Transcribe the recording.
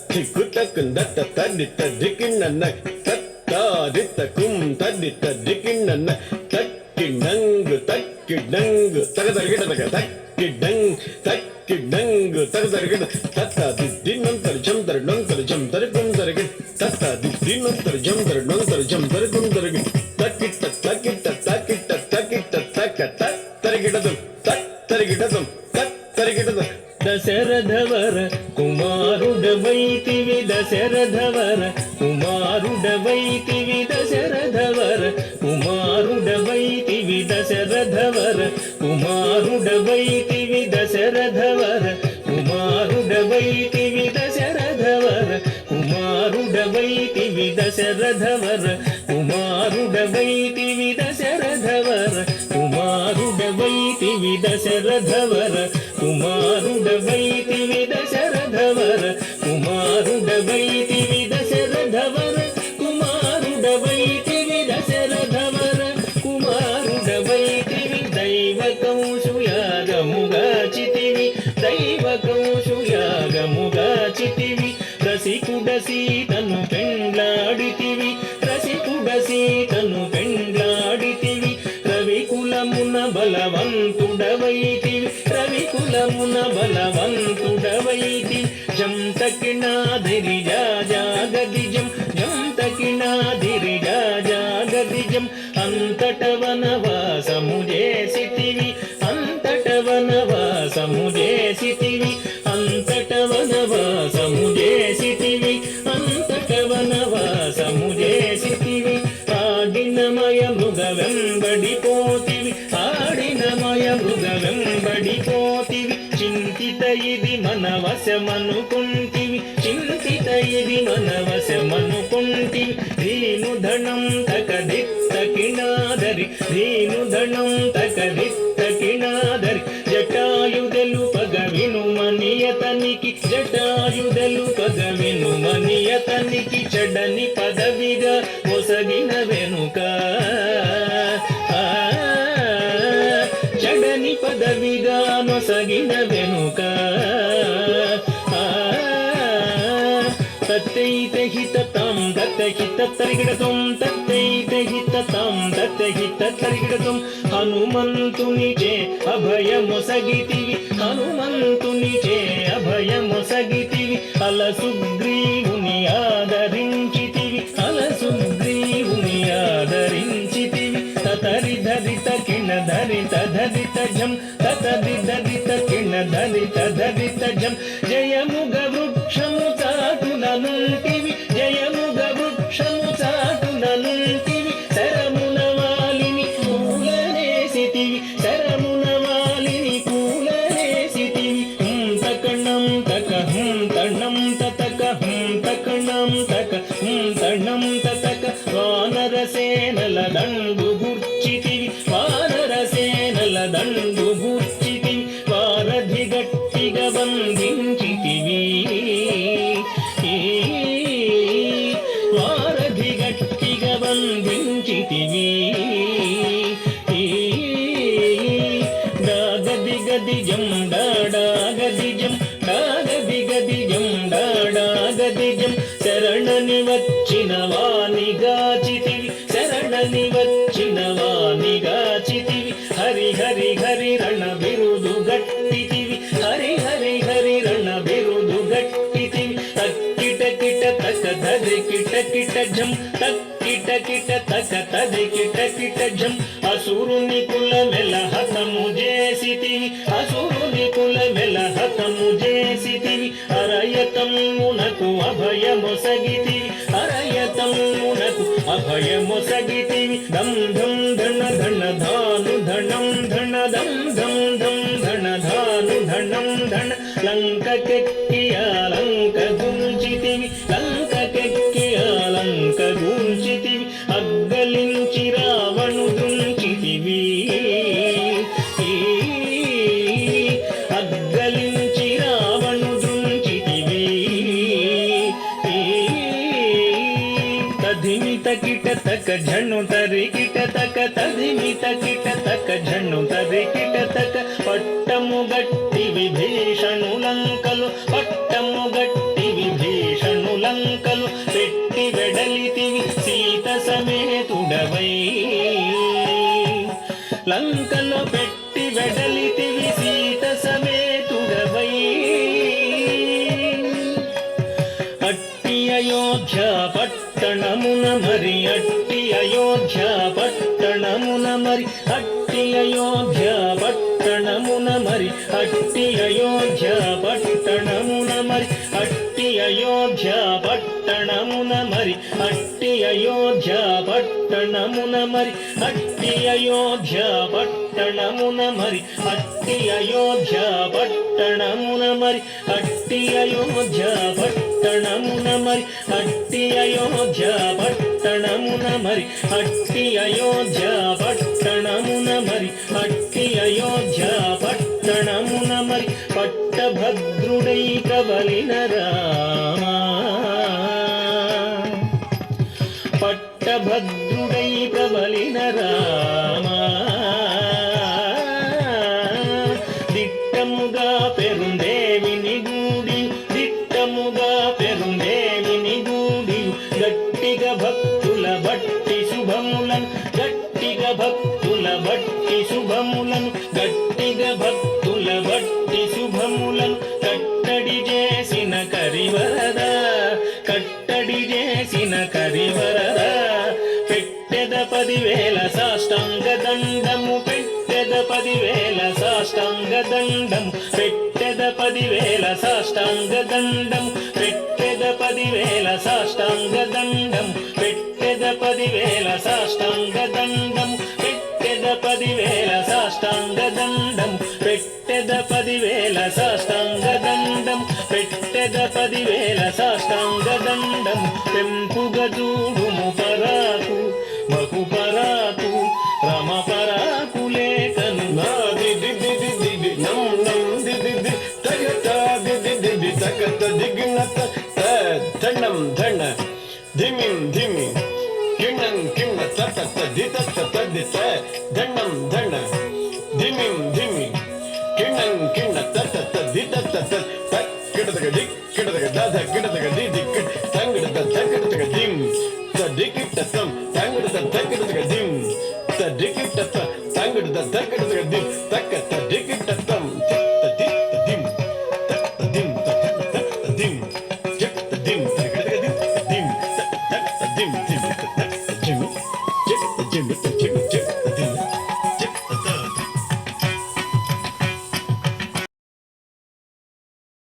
దిక్కు తక్కుందట్ట తద్దిత్త దిక్కిన్న తత్తాదిత్తకుం తద్దిత్త దిక్కిన్న తక్కిడంగు తక్కిడంగు తగదరిగిడ తగ తక్కిడంగ్ తక్కిడంగు తగదరిగిడ తత్తాదిద్దిన్నంతరి జం తరిడొంతరి జం తరికుం తరిగి తత్తాదిద్దిన్నంతరి జం తరిడొంతరి జం తరికుం తరిగి తక్కిట్ట తక్కిట్ట తక్కిట్ట తక్కిట్ట తక్క తరిగిడదం తరిగిడదం తరిగిడదం దశరథవర కుమారుడవైతివి దశరథవర కుమారుడవైతివి దశరథవర కుమారుడవైతివి దశరథవర కుమారుడవైతివి దశరథవర కుమారుడవైతివి దశరథవర కుమారుడవైతివి దశరథవర కుమారుడవైతివి దశరథవర కుమారుడవైతివి దశరథవర కుమారుడవైతివి దశరథవర కుమారుడవైతివి దశరథవర కుమారుడవైతివి దశరథవర కుమారుడవైతివి దైవకౌశుయాగముగాచితివి దైవకౌశుయాగముగాచితివి రసికుడ సీతను పెండ్లాడితివి రసికుడ సీతను పెండ్లాడితివి రవికులమున బలవంతుడవైతివి రవికులమున బలవంతుడవైతి జం తకినాదిరి జాగదిజం జం తకినాదిరి జాగదిజం అంతట వనవాసము చేసితివి అంతట వనవాసము చేసితివి అంతట వనవాసము చేసితివి అంతట వనవాసము చేసితివి ఆడినమయ మృగ వెంబడిపోతివి ఆడినమయ మృగ వెంబడిపోతివి చింతిత ఇది మన వశమనుకుంటివి చింతిత ఇది మన వశమనుకుంటివి ధీను ధనం తకదిత్తకినాదరి ధీను ధనం తకదిత్తకినాదరి జటాయుదెలు పగ వినుమనియతనికి జటాయుదెలు పగ వినుమనియతనికి చెడని పదవిగా ఒసగిన వెనుక చెడని పదవిగా నొసగిన వెనుక తత్తైతే హిత తాం దత్తహిత తరిగిడతం తత్తైతే హిత తాం దత్తహిత తరిగిడతం హనుమంతునిచే అభయమొసగితివి హనుమంతునిచే అభయమొసగితివి అలసుగ్రీవుని ఆదరించితివి అలసుగ్రీవుని ఆదరించితివి తతరి ధరిత కిణ ధరిత ధరిత జం తతరి ధరిత కిణ ధరిత ధరిత జం జయముగ వృక్షము చాటుననుంటివి జయముగ వృక్షము చాటుననుంటివి శరమున వాలిని కూలనేసితివి శరమున వాలిని కూలనేసితివి తకణం తక తణం తతక తకణం తక తణం తతక వానరసేనల దండు గుర్చితివి వానరసేనల దండు గుర్చితివి వారధి గట్టిగా బంధించితివి వారధి గట్టిగా బంధించితివి దాగది గదిజం డాడాగదిజం దాగది గదిజం డాడాగదిజం శరణని వచ్చిన వానిగాచితివి శరణని వచ్చిన వానిగాచితివి హరి హరి హరి రణ బిరుదు గట్టితివి హరి హరి హరి రణ బిరుదు గట్టితివి తక్కిట కిట తక ధరి కిట కిట జం తక్కిట కిట తక తది కిట కిట జం అసురుని కుల మెల హతము చేసితివి అసురుని కుల మెల హతము చేసితివి అరయతమునకు అభయమొసగితివి అరయతమునకు అభయమొసగితివి దం ధం ధన ధన ధాను ధనం ధన దం ధం ధం ధన ధాను ధనం ధన లంకకెక్కియ లంక గుంచితివి లంకకెక్కియ లంక గుంచితివి అగ్గలించి రావణు దుంచితివి అగ్గలించి రావణు దుంచితివి తధిమిత కిట తక ఝణు తరి కిట తక తధిమిత కిట తక ఝణు తరి కిట తక పట్టము గట్టి విభీషణు లంకలు పట్టము గట్టి విభీషణు అయోధ్య పట్టణమున మరి అట్టి అయోధ్య పట్టణమున మరి అట్టి అయోధ్య పట్టణమున మరి అట్టి అయోధ్య పట్టణమున మరి అట్టి అయోధ్య పట్టణమున మరి అట్టి అయోధ్య పట్టణమున మరి అట్టి అయోధ్య పట్టణమున మరి అట్టి అయోధ్య పట్టణమున మరి అట్టి అయోధ్య పట్టణమున మరి అట్టి అయోధ్య పట్టణమున మరి అట్టి అయోధ్య పట్టణమున మరి అట్టి అయోధ్య పట్టణమున మరి పట్టభద్రుడై ప్రబలిన రామా పట్టభద్రుడై ప్రబలిన రామా దిట్టముగా పెరుందేవిని గూడి దిట్టముగా పెరుందేవిని గూడి గట్టిగా భక్తుల బట్టి శుభములను గట్టిగా భక్తుల బట్టి శుభములను గట్టిగా భక్తుల బట్టి శుభములను కట్టడి చేసిన కరివరద కట్టడి చేసిన కరివరద పెట్టెద 10,000 సాష్టాంగ దండము పెట్టెద 10,000 సాష్టాంగ దండము పెట్టెద 10,000 సాష్టాంగ దండము పెట్టెద 10,000 సాష్టాంగ దండము పెట్టెద 10,000 సాష్టాంగ దండము పెట్టెద 10,000 సాష్టాంగ దండము పెట్టెద 10,000 సాష్టాంగ దండము పెట్టెద 10,000 సాష్టాంగ దండము పెంపుగా చూడుము పరాకు బహు పరాకు రమ పరాకు లేఖను నాది దిది దిది ది నం నం దిది ది తగత దిది దిది తగత దిగినత ధనం ధన ధిమిం ధిమి కిణం కిణ తత దిత తదిత ధనం ధన ధిమిం ధిమి కిణం కిణ తత దిత తత కిడదగ దిక్ కిడదగ దాధ కిడదగ దిది కిడ్ తంగడద తంగడదగ దిం తదికిట తం తంగడద తంగడదగ దిం తదికిట